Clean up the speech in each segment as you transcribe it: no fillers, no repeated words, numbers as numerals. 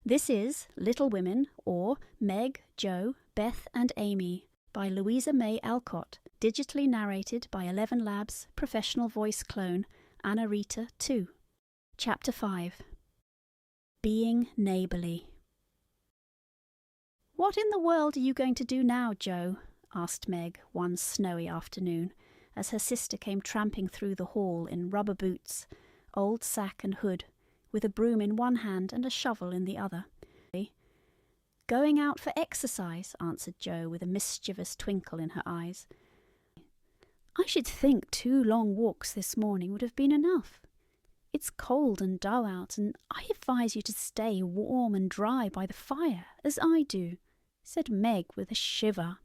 This is Little Women, or Meg, Jo, Beth and Amy by Louisa May Alcott, digitally narrated by ElevenLabs professional voice clone Anna Rita 2. Chapter 5. Being Neighbourly. "What in the world are you going to do now, Jo?" asked Meg one snowy afternoon, as her sister came tramping through the hall in rubber boots, old sack and hood, with a broom in one hand and a shovel in the other. "Going out for exercise," answered Jo with a mischievous twinkle in her eyes. "I should think 2 long walks this morning would have been enough. It's cold and dull out, and I advise you to stay warm and dry by the fire, as I do," said Meg with a shiver.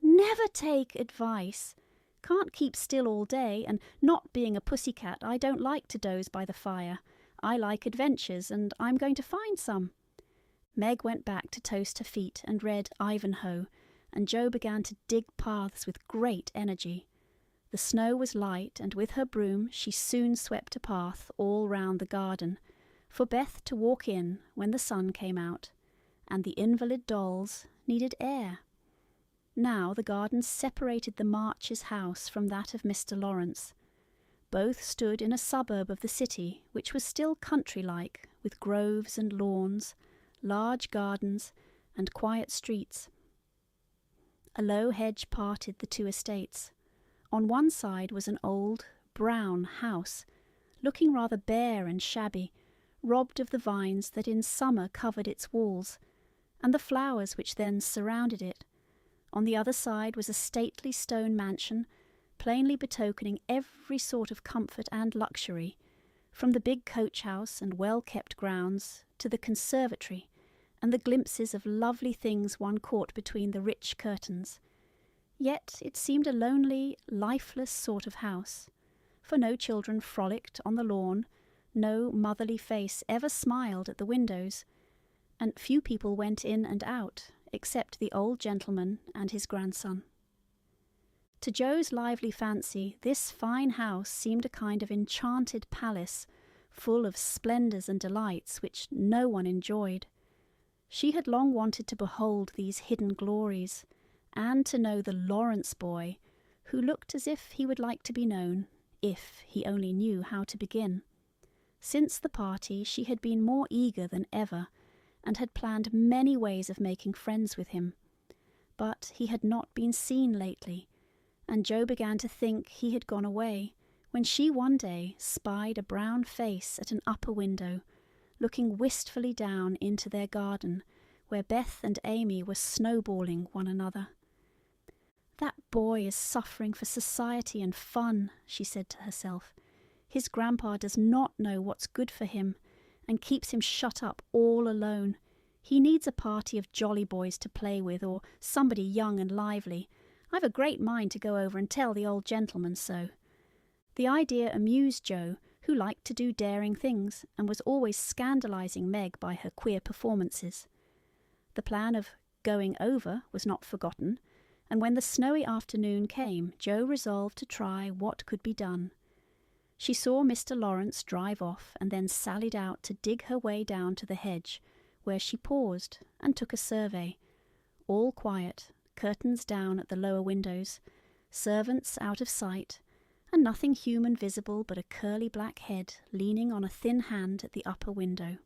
"Never take advice. Can't keep still all day, and not being a pussycat, I don't like to doze by the fire. I like adventures, and I'm going to find some." Meg went back to toast her feet and read Ivanhoe, and Jo began to dig paths with great energy. The snow was light, and with her broom she soon swept a path all round the garden, for Beth to walk in when the sun came out, and the invalid dolls needed air. Now the garden separated the Marches' house from that of Mr. Laurence. Both stood in a suburb of the city, which was still country-like, with groves and lawns, large gardens, and quiet streets. A low hedge parted the 2 estates. On one side was an old, brown house, looking rather bare and shabby, robbed of the vines that in summer covered its walls, and the flowers which then surrounded it. On the other side was a stately stone mansion, plainly betokening every sort of comfort and luxury, from the big coach-house and well-kept grounds to the conservatory and the glimpses of lovely things one caught between the rich curtains. Yet it seemed a lonely, lifeless sort of house, for no children frolicked on the lawn, no motherly face ever smiled at the windows, and few people went in and out, except the old gentleman and his grandson. To Jo's lively fancy, this fine house seemed a kind of enchanted palace, full of splendours and delights which no one enjoyed. She had long wanted to behold these hidden glories, and to know the Laurence boy, who looked as if he would like to be known, if he only knew how to begin. Since the party she had been more eager than ever, and had planned many ways of making friends with him. But he had not been seen lately, and Jo began to think he had gone away, when she one day spied a brown face at an upper window, looking wistfully down into their garden, where Beth and Amy were snowballing one another. "That boy is suffering for society and fun," she said to herself. "His grandpa does not know what's good for him, and keeps him shut up all alone. He needs a party of jolly boys to play with, or somebody young and lively. I've a great mind to go over and tell the old gentleman so." The idea amused Jo, who liked to do daring things, and was always scandalizing Meg by her queer performances. The plan of going over was not forgotten, and when the snowy afternoon came, Jo resolved to try what could be done. She saw Mr. Laurence drive off, and then sallied out to dig her way down to the hedge, where she paused and took a survey. All quiet, curtains down at the lower windows, servants out of sight, and nothing human visible but a curly black head leaning on a thin hand at the upper window.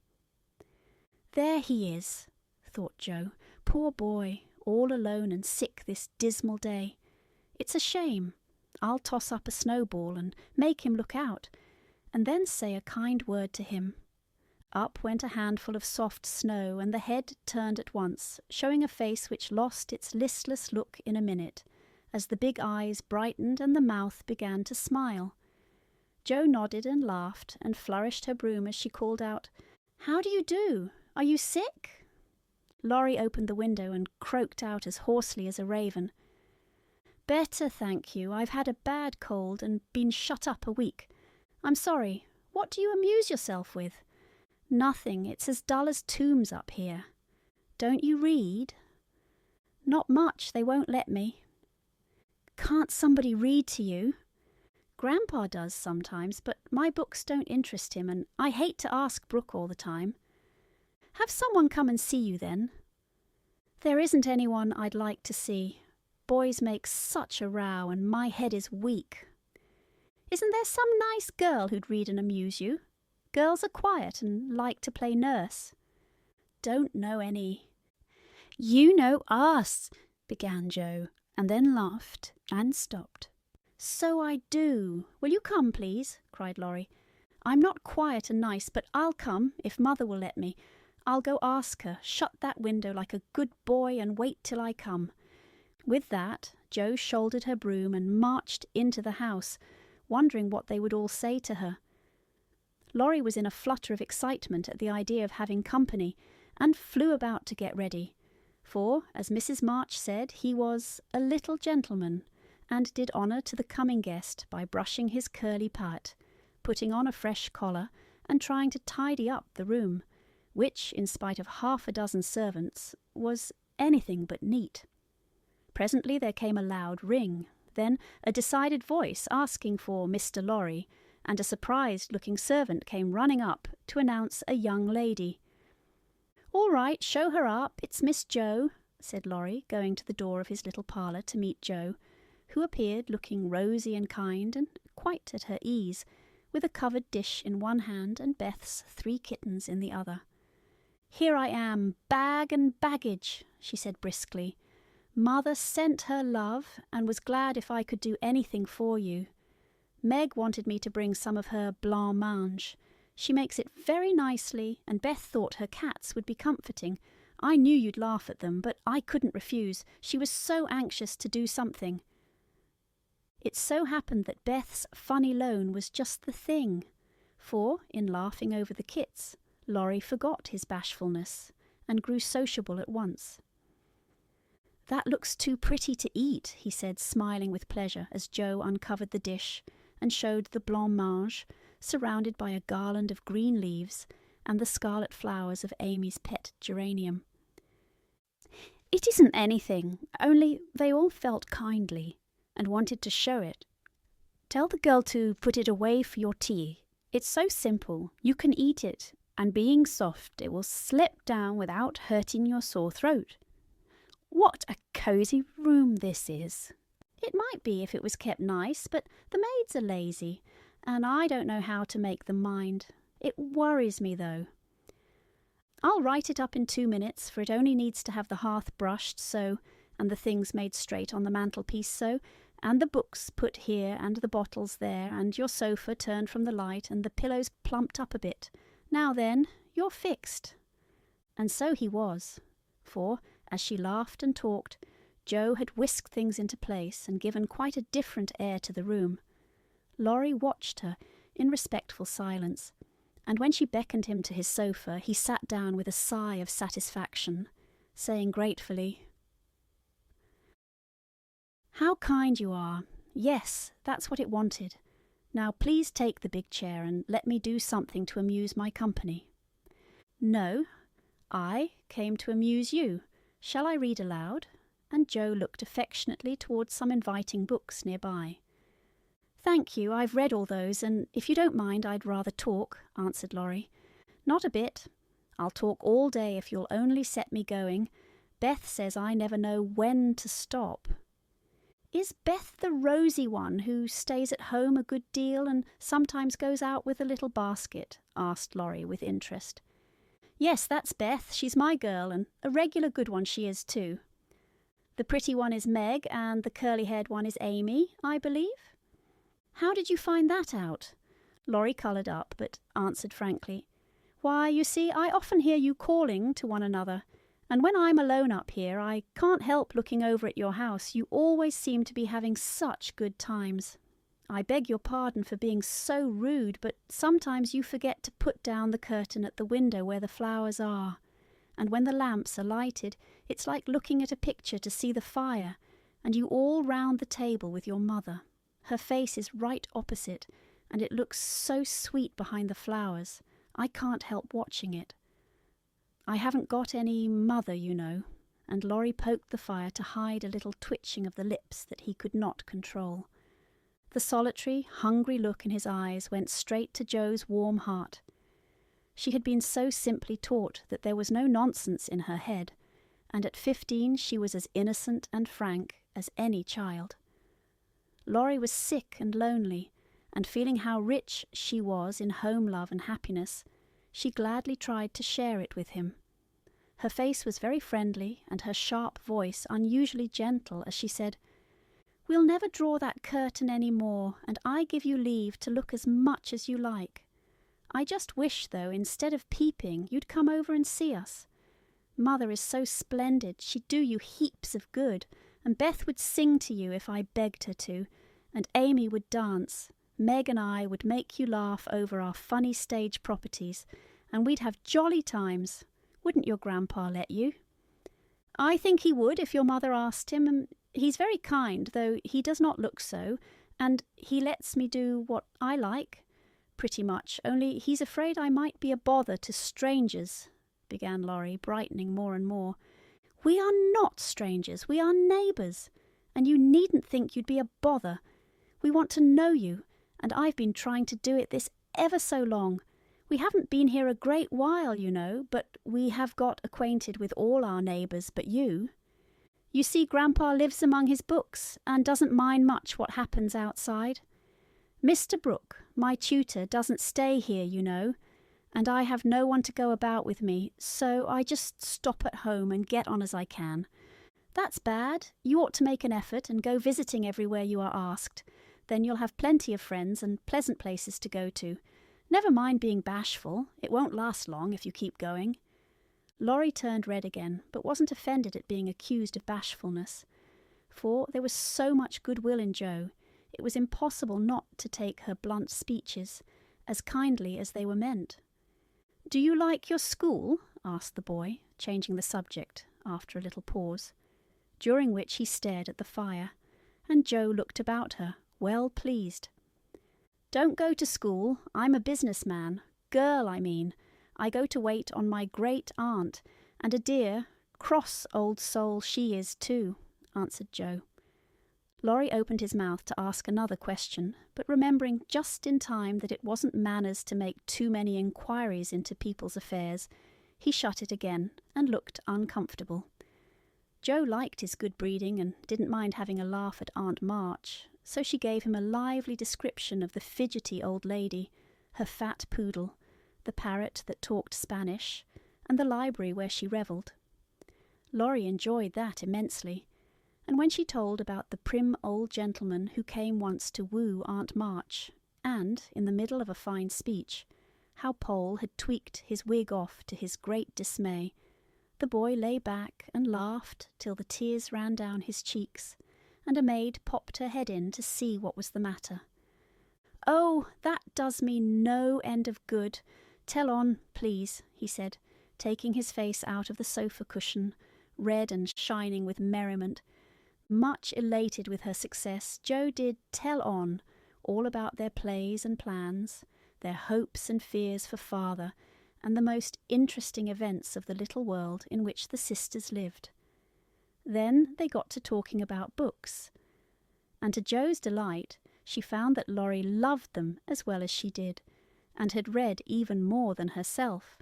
"There he is," thought Jo. "Poor boy, all alone and sick this dismal day. It's a shame. I'll toss up a snowball and make him look out, and then say a kind word to him." Up went a handful of soft snow, and the head turned at once, showing a face which lost its listless look in a minute, as the big eyes brightened and the mouth began to smile. Jo nodded and laughed, and flourished her broom as she called out, "How do you do? Are you sick?" Laurie opened the window and croaked out as hoarsely as a raven. "Better, thank you. I've had a bad cold and been shut up a week. I'm sorry. What do you amuse yourself with?" "Nothing. It's as dull as tombs up here." "Don't you read?" "Not much. They won't let me." "Can't somebody read to you?" "Grandpa does sometimes, but my books don't interest him, and I hate to ask Brooke all the time." Have someone come and see you then." "There isn't anyone I'd like to see. Boys make such a row and my head is weak." "Isn't there some nice girl who'd read and amuse you? Girls are quiet and like to play nurse." "Don't know any." "You know us," began Joe, and then laughed and stopped. "So I do. Will you come, please?" cried Laurie. "I'm not quiet and nice, but I'll come if Mother will let me. I'll go ask her. Shut that window like a good boy and wait till I come." With that, Joe shouldered her broom and marched into the house, wondering what they would all say to her. Laurie was in a flutter of excitement at the idea of having company, and flew about to get ready, for, as Mrs. March said, he was a little gentleman, and did honour to the coming guest by brushing his curly pate, putting on a fresh collar, and trying to tidy up the room, which, in spite of half a dozen servants, was anything but neat. Presently there came a loud ring, then a decided voice asking for Mr. Laurie, and a surprised-looking servant came running up to announce a young lady. "All right, show her up. It's Miss Joe," said Laurie, going to the door of his little parlour to meet Joe, who appeared looking rosy and kind and quite at her ease, with a covered dish in one hand and Beth's 3 kittens in the other. "Here I am, bag and baggage," she said briskly. "Mother sent her love and was glad if I could do anything for you. Meg wanted me to bring some of her blancmange. She makes it very nicely, and Beth thought her cats would be comforting. I knew you'd laugh at them, but I couldn't refuse. She was so anxious to do something." It so happened that Beth's funny loan was just the thing, for, in laughing over the kits, Laurie forgot his bashfulness and grew sociable at once. "That looks too pretty to eat," he said, smiling with pleasure as Joe uncovered the dish and showed the blancmange, surrounded by a garland of green leaves and the scarlet flowers of Amy's pet geranium. "It isn't anything, only they all felt kindly and wanted to show it. Tell the girl to put it away for your tea. It's so simple, you can eat it, and being soft, it will slip down without hurting your sore throat. What a cosy room this is. It might be if it was kept nice, but the maids are lazy, and I don't know how to make them mind. It worries me, though. I'll write it up in 2 minutes, for it only needs to have the hearth brushed so, and the things made straight on the mantelpiece so, and the books put here and the bottles there, and your sofa turned from the light and the pillows plumped up a bit. Now then, you're fixed." And so he was, for, as she laughed and talked, Joe had whisked things into place and given quite a different air to the room. Laurie watched her in respectful silence, and when she beckoned him to his sofa, he sat down with a sigh of satisfaction, saying gratefully, "How kind you are. Yes, that's what it wanted. Now please take the big chair and let me do something to amuse my company." "No, I came to amuse you. Shall I read aloud?" And Joe looked affectionately towards some inviting books nearby. "Thank you, I've read all those, and if you don't mind, I'd rather talk," answered Laurie. "Not a bit. I'll talk all day if you'll only set me going. Beth says I never know when to stop." "Is Beth the rosy one who stays at home a good deal and sometimes goes out with a little basket?" asked Laurie with interest. "Yes, that's Beth. She's my girl, and a regular good one she is too. The pretty one is Meg, and the curly-haired one is Amy, I believe." "How did you find that out?" Laurie coloured up, but answered frankly, "Why, you see, I often hear you calling to one another, and when I'm alone up here, I can't help looking over at your house. You always seem to be having such good times. I beg your pardon for being so rude, but sometimes you forget to put down the curtain at the window where the flowers are, and when the lamps are lighted, it's like looking at a picture to see the fire, and you all round the table with your mother. Her face is right opposite, and it looks so sweet behind the flowers. I can't help watching it. I haven't got any mother, you know," and Laurie poked the fire to hide a little twitching of the lips that he could not control. The solitary, hungry look in his eyes went straight to Joe's warm heart. She had been so simply taught that there was no nonsense in her head, and at 15 she was as innocent and frank as any child. Laurie was sick and lonely, and feeling how rich she was in home love and happiness, she gladly tried to share it with him. Her face was very friendly, and her sharp voice unusually gentle as she said, "We'll never draw that curtain any more, and I give you leave to look as much as you like. I just wish, though, instead of peeping, you'd come over and see us. Mother is so splendid, she'd do you heaps of good, and Beth would sing to you if I begged her to, and Amy would dance. Meg and I would make you laugh over our funny stage properties, and we'd have jolly times. Wouldn't your grandpa let you?" "I think he would if your mother asked him, and he's very kind, though he does not look so, and he lets me do what I like, pretty much, only he's afraid I might be a bother to strangers," began Laurie, brightening more and more. "We are not strangers, we are neighbours, and you needn't think you'd be a bother. We want to know you, and I've been trying to do it this ever so long. We haven't been here a great while, you know, but we have got acquainted with all our neighbours but you. You see, Grandpa lives among his books and doesn't mind much what happens outside. Mr. Brooke, my tutor, doesn't stay here, you know, and I have no one to go about with me, so I just stop at home and get on as I can. That's bad. You ought to make an effort and go visiting everywhere you are asked. Then you'll have plenty of friends and pleasant places to go to. Never mind being bashful. It won't last long if you keep going." Laurie turned red again, but wasn't offended at being accused of bashfulness. For there was so much goodwill in Jo, it was impossible not to take her blunt speeches as kindly as they were meant. "Do you like your school?" asked the boy, changing the subject after a little pause, during which he stared at the fire, and Jo looked about her, well pleased. "Don't go to school. I'm a businessman. Girl, I mean. I go to wait on my great-aunt, and a dear, cross old soul she is too," answered Jo. Laurie opened his mouth to ask another question, but remembering just in time that it wasn't manners to make too many inquiries into people's affairs, he shut it again and looked uncomfortable. Jo liked his good breeding and didn't mind having a laugh at Aunt March, so she gave him a lively description of the fidgety old lady, her fat poodle, the parrot that talked Spanish, and the library where she revelled. Laurie enjoyed that immensely, and when she told about the prim old gentleman who came once to woo Aunt March, and, in the middle of a fine speech, how Pole had tweaked his wig off to his great dismay, the boy lay back and laughed till the tears ran down his cheeks, and a maid popped her head in to see what was the matter. "Oh, that does me no end of good. Tell on, please," he said, taking his face out of the sofa cushion, red and shining with merriment. Much elated with her success, Jo did tell on, all about their plays and plans, their hopes and fears for father, and the most interesting events of the little world in which the sisters lived. Then they got to talking about books, and to Jo's delight, she found that Laurie loved them as well as she did, and had read even more than herself.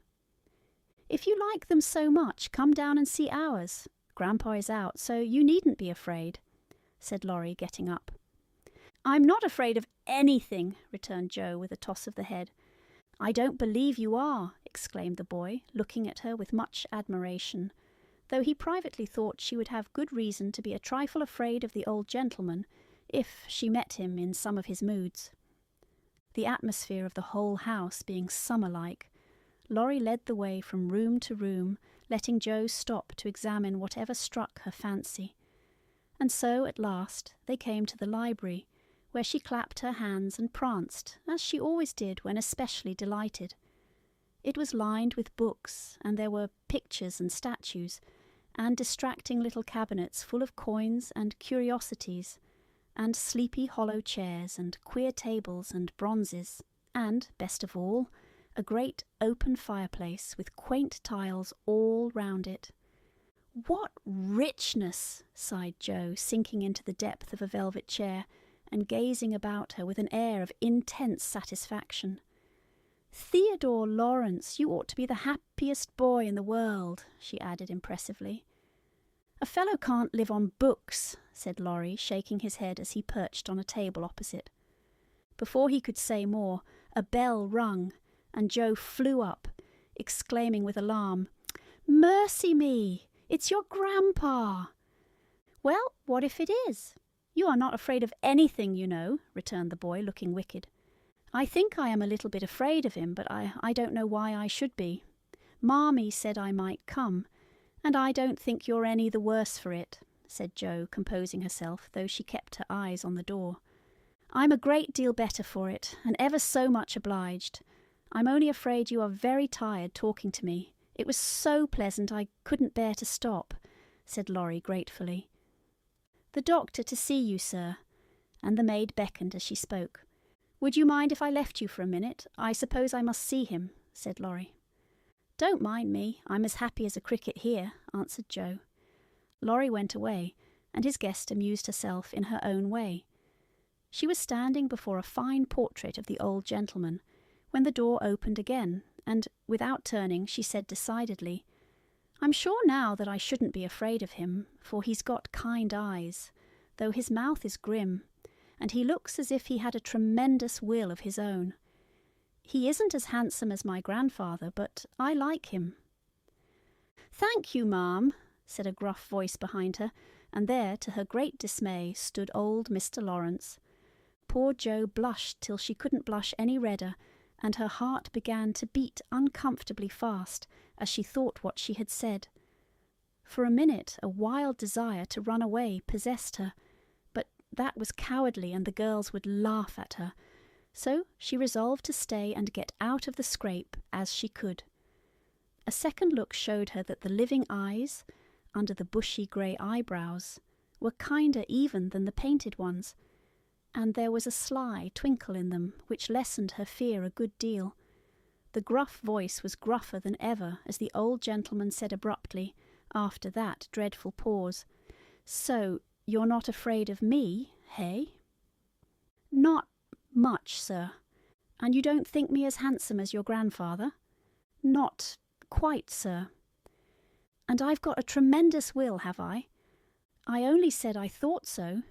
"If you like them so much, come down and see ours. Grandpa is out, so you needn't be afraid," said Laurie, getting up. "I'm not afraid of anything," returned Jo with a toss of the head. "I don't believe you are," exclaimed the boy, looking at her with much admiration, though he privately thought she would have good reason to be a trifle afraid of the old gentleman if she met him in some of his moods. The atmosphere of the whole house being summer-like, Laurie led the way from room to room, letting Jo stop to examine whatever struck her fancy. And so, at last, they came to the library, where she clapped her hands and pranced, as she always did when especially delighted. It was lined with books, and there were pictures and statues, and distracting little cabinets full of coins and curiosities, and sleepy hollow chairs, and queer tables and bronzes, and, best of all, a great open fireplace with quaint tiles all round it. "What richness!" sighed Jo, sinking into the depth of a velvet chair, and gazing about her with an air of intense satisfaction. "Theodore Laurence, you ought to be the happiest boy in the world," she added impressively. "A fellow can't live on books," said Laurie, shaking his head as he perched on a table opposite. Before he could say more, a bell rung, and Joe flew up, exclaiming with alarm, "Mercy me! It's your grandpa!" "Well, what if it is? You are not afraid of anything, you know," returned the boy, looking wicked. "I think I am a little bit afraid of him, but I don't know why I should be. Marmee said I might come, and I don't think you're any the worse for it," said Jo, composing herself, though she kept her eyes on the door. "I'm a great deal better for it, and ever so much obliged. I'm only afraid you are very tired talking to me. It was so pleasant I couldn't bear to stop," said Laurie gratefully. "The doctor to see you, sir," and the maid beckoned as she spoke. "Would you mind if I left you for a minute? I suppose I must see him," said Laurie. "Don't mind me. I'm as happy as a cricket here," answered Jo. Laurie went away, and his guest amused herself in her own way. She was standing before a fine portrait of the old gentleman, when the door opened again, and, without turning, she said decidedly, "I'm sure now that I shouldn't be afraid of him, for he's got kind eyes, though his mouth is grim, and he looks as if he had a tremendous will of his own. He isn't as handsome as my grandfather, but I like him." "Thank you, ma'am," said a gruff voice behind her, and there, to her great dismay, stood old Mr. Laurence. Poor Jo blushed till she couldn't blush any redder, and her heart began to beat uncomfortably fast as she thought what she had said. For a minute a wild desire to run away possessed her, but that was cowardly and the girls would laugh at her, so she resolved to stay and get out of the scrape as she could. A second look showed her that the living eyes, under the bushy grey eyebrows, were kinder even than the painted ones, and there was a sly twinkle in them which lessened her fear a good deal. The gruff voice was gruffer than ever as the old gentleman said abruptly, after that dreadful pause, "So you're not afraid of me, hey?" "Not much, sir. And you don't think me as handsome as your grandfather?" "Not quite, sir." "And I've got a tremendous will, have I?" "I only said I thought so."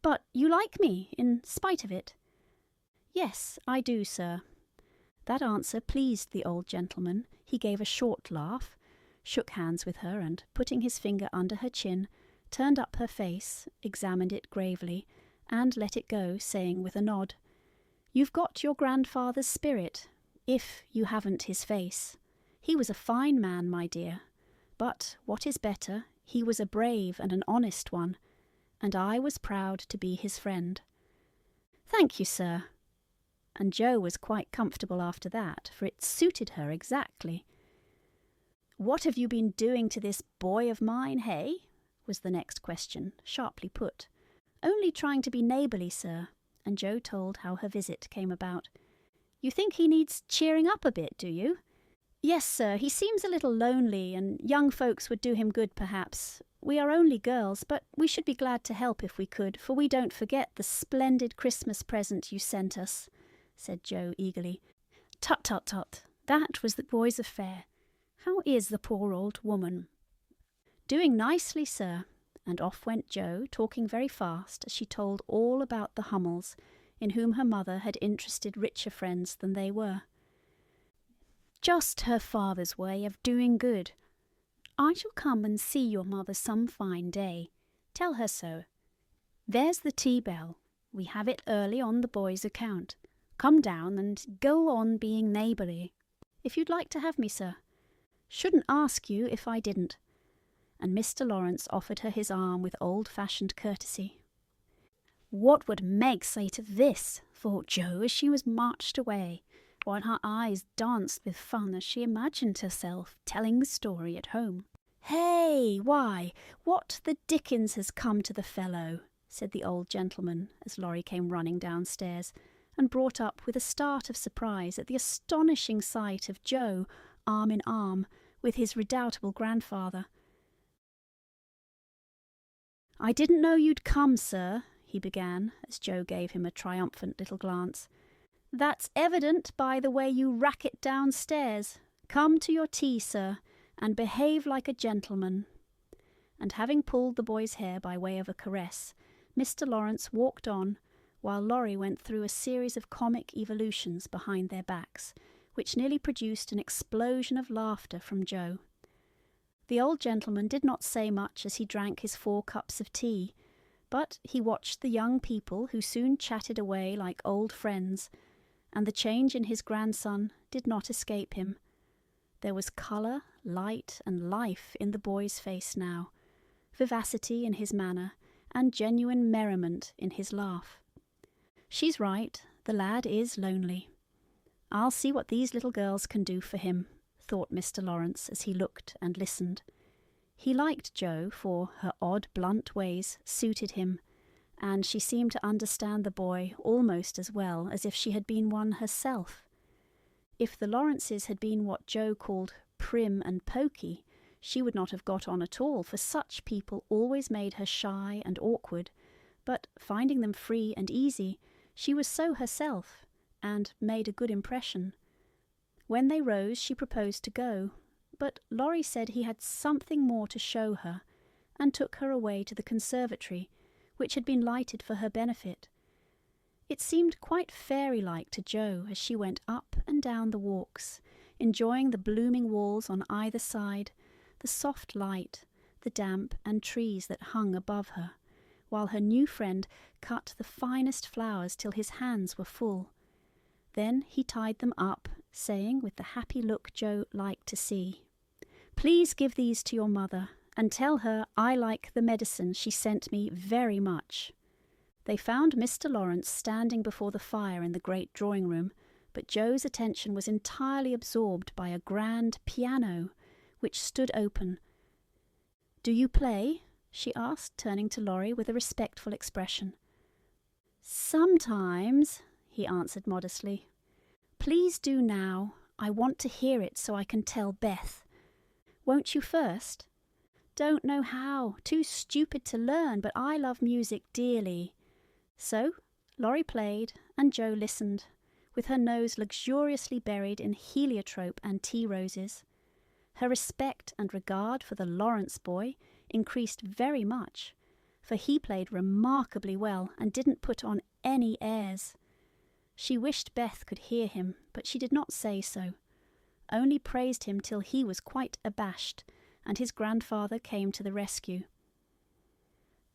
"But you like me, in spite of it?" "Yes, I do, sir." That answer pleased the old gentleman. He gave a short laugh, shook hands with her, and, putting his finger under her chin, turned up her face, examined it gravely, and let it go, saying with a nod, "You've got your grandfather's spirit, if you haven't his face. He was a fine man, my dear, but, what is better, he was a brave and an honest one, and I was proud to be his friend." "Thank you, sir." And Jo was quite comfortable after that, for it suited her exactly. "What have you been doing to this boy of mine, hey?" was the next question, sharply put. "Only trying to be neighbourly, sir," and Jo told how her visit came about. "You think he needs cheering up a bit, do you?" "Yes, sir, he seems a little lonely, and young folks would do him good, perhaps. We are only girls, but we should be glad to help if we could, for we don't forget the splendid Christmas present you sent us," said Jo eagerly. "Tut, tut, tut, that was the boy's affair. How is the poor old woman?" "Doing nicely, sir," and off went Jo, talking very fast as she told all about the Hummels, in whom her mother had interested richer friends than they were. "Just her father's way of doing good. I shall come and see your mother some fine day. Tell her so. There's the tea bell. We have it early on the boy's account. Come down and go on being neighbourly." "If you'd like to have me, sir." "Shouldn't ask you if I didn't." And Mr. Laurence offered her his arm with old-fashioned courtesy. What would Meg say to this, thought Jo as she was marched away, while her eyes danced with fun as she imagined herself telling the story at home. "Hey, why, what the dickens has come to the fellow?" said the old gentleman as Laurie came running downstairs, and brought up with a start of surprise at the astonishing sight of Jo, arm in arm, with his redoubtable grandfather. "I didn't know you'd come, sir," he began, as Jo gave him a triumphant little glance. "That's evident by the way you rack it downstairs. Come to your tea, sir, and behave like a gentleman." And having pulled the boy's hair by way of a caress, Mr. Laurence walked on, while Laurie went through a series of comic evolutions behind their backs, which nearly produced an explosion of laughter from Joe. The old gentleman did not say much as he drank his 4 cups of tea, but he watched the young people, who soon chatted away like old friends, and the change in his grandson did not escape him. There was colour, light, and life in the boy's face now, vivacity in his manner, and genuine merriment in his laugh. "She's right, the lad is lonely. I'll see what these little girls can do for him," thought Mr. Laurence as he looked and listened. He liked Jo, for her odd, blunt ways suited him, and she seemed to understand the boy almost as well as if she had been one herself. If the Laurences had been what Jo called prim and poky, she would not have got on at all, for such people always made her shy and awkward, but finding them free and easy, she was so herself, and made a good impression. When they rose, she proposed to go, but Laurie said he had something more to show her, and took her away to the conservatory, which had been lighted for her benefit. It seemed quite fairy-like to Jo as she went up and down the walks, enjoying the blooming walls on either side, the soft light, the damp and trees that hung above her, while her new friend cut the finest flowers till his hands were full. Then he tied them up, saying, with the happy look Jo liked to see, "Please give these to your mother, and tell her I like the medicine she sent me very much." They found Mr. Laurence standing before the fire in the great drawing-room, but Jo's attention was entirely absorbed by a grand piano, which stood open. "Do you play?" she asked, turning to Laurie with a respectful expression. "Sometimes," he answered modestly. "Please do now. I want to hear it so I can tell Beth." "Won't you first?" "Don't know how. Too stupid to learn, but I love music dearly." So Laurie played, and Jo listened, with her nose luxuriously buried in heliotrope and tea roses. Her respect and regard for the Laurence boy increased very much, for he played remarkably well and didn't put on any airs. She wished Beth could hear him, but she did not say so, only praised him till he was quite abashed, and his grandfather came to the rescue.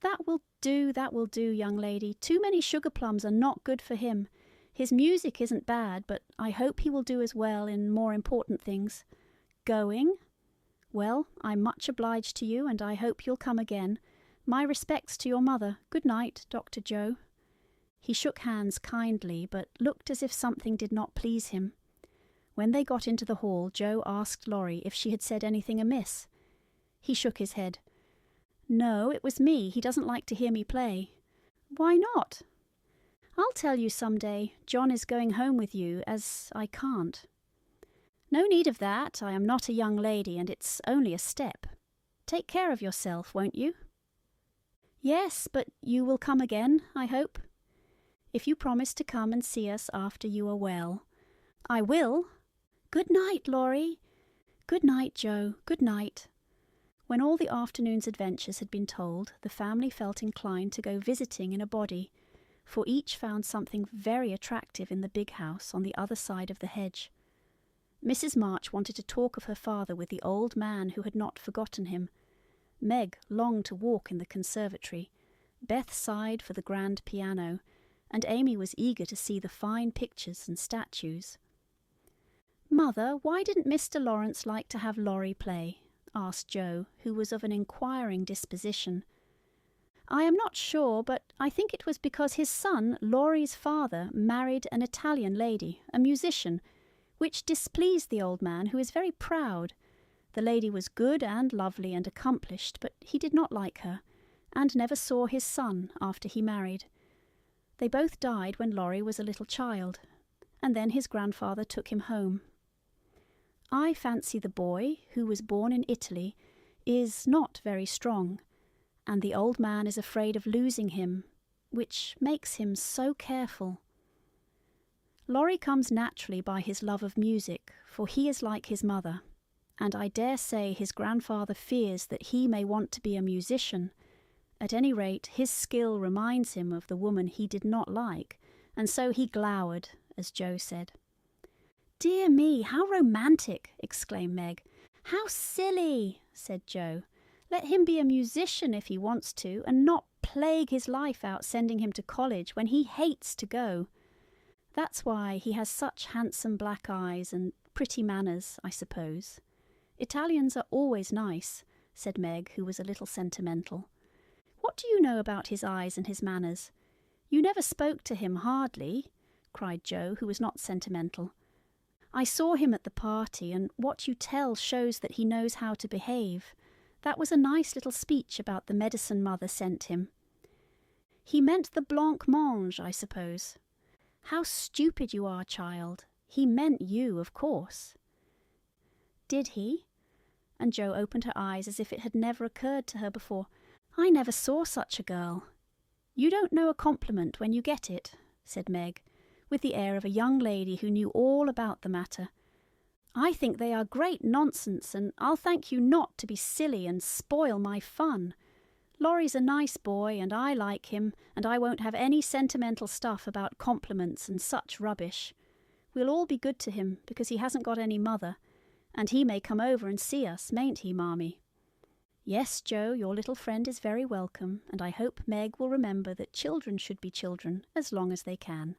That will do, young lady. Too many sugar plums are not good for him. His music isn't bad, but I hope he will do as well in more important things. Going? Well, I'm much obliged to you, and I hope you'll come again. My respects to your mother. Good night, Dr. Jo." He shook hands kindly, but looked as if something did not please him. When they got into the hall, Jo asked Laurie if she had said anything amiss. He shook his head. "No, it was me. He doesn't like to hear me play." "Why not?" "I'll tell you some day. John is going home with you, as I can't." "No need of that. I am not a young lady, and it's only a step. Take care of yourself, won't you?" "Yes, but you will come again, I hope?" "If you promise to come and see us after you are well." "I will. Good night, Laurie." "Good night, Jo. Good night." When all the afternoon's adventures had been told, the family felt inclined to go visiting in a body, for each found something very attractive in the big house on the other side of the hedge. Mrs. March wanted to talk of her father with the old man who had not forgotten him. Meg longed to walk in the conservatory. Beth sighed for the grand piano, and Amy was eager to see the fine pictures and statues. "Mother, why didn't Mr. Laurence like to have Laurie play?" asked Jo, who was of an inquiring disposition. "I am not sure, but I think it was because his son, Laurie's father, married an Italian lady, a musician, which displeased the old man, who is very proud. The lady was good and lovely and accomplished, but he did not like her, and never saw his son after he married. They both died when Laurie was a little child, and then his grandfather took him home. I fancy the boy, who was born in Italy, is not very strong, and the old man is afraid of losing him, which makes him so careful." Laurie comes naturally by his love of music, for he is like his mother, and I dare say his grandfather fears that he may want to be a musician. At any rate, his skill reminds him of the woman he did not like, and so he glowered, as Joe said. "Dear me, how romantic!" exclaimed Meg. "How silly!" said Joe. "Let him be a musician if he wants to, and not plague his life out sending him to college when he hates to go. That's why he has such handsome black eyes and pretty manners, I suppose. Italians are always nice," said Meg, who was a little sentimental. "What do you know about his eyes and his manners? You never spoke to him, hardly," cried Joe, who was not sentimental. "I saw him at the party, and what you tell shows that he knows how to behave. That was a nice little speech about the medicine mother sent him." "He meant the blancmange, I suppose." "How stupid you are, child. He meant you, of course." "Did he?" And Joe opened her eyes as if it had never occurred to her before. "I never saw such a girl." "You don't know a compliment when you get it," said Meg, with the air of a young lady who knew all about the matter. "I think they are great nonsense, and I'll thank you not to be silly and spoil my fun. Laurie's a nice boy, and I like him, and I won't have any sentimental stuff about compliments and such rubbish. We'll all be good to him, because he hasn't got any mother, and he may come over and see us, mayn't he, Marmee?" "Yes, Joe, your little friend is very welcome, and I hope Meg will remember that children should be children as long as they can."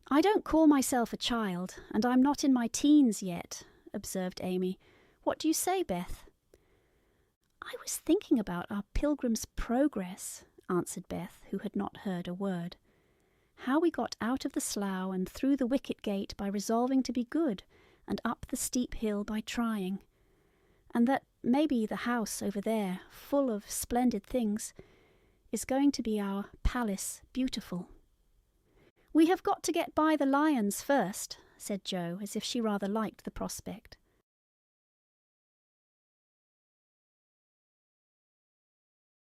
"I don't call myself a child, and I'm not in my teens yet," observed Amy. "What do you say, Beth?" "I was thinking about our Pilgrim's Progress," answered Beth, who had not heard a word. "How we got out of the slough and through the wicket gate by resolving to be good, and up the steep hill by trying. And that maybe the house over there, full of splendid things, is going to be our Palace Beautiful." "We have got to get by the lions first," said Joe, as if she rather liked the prospect.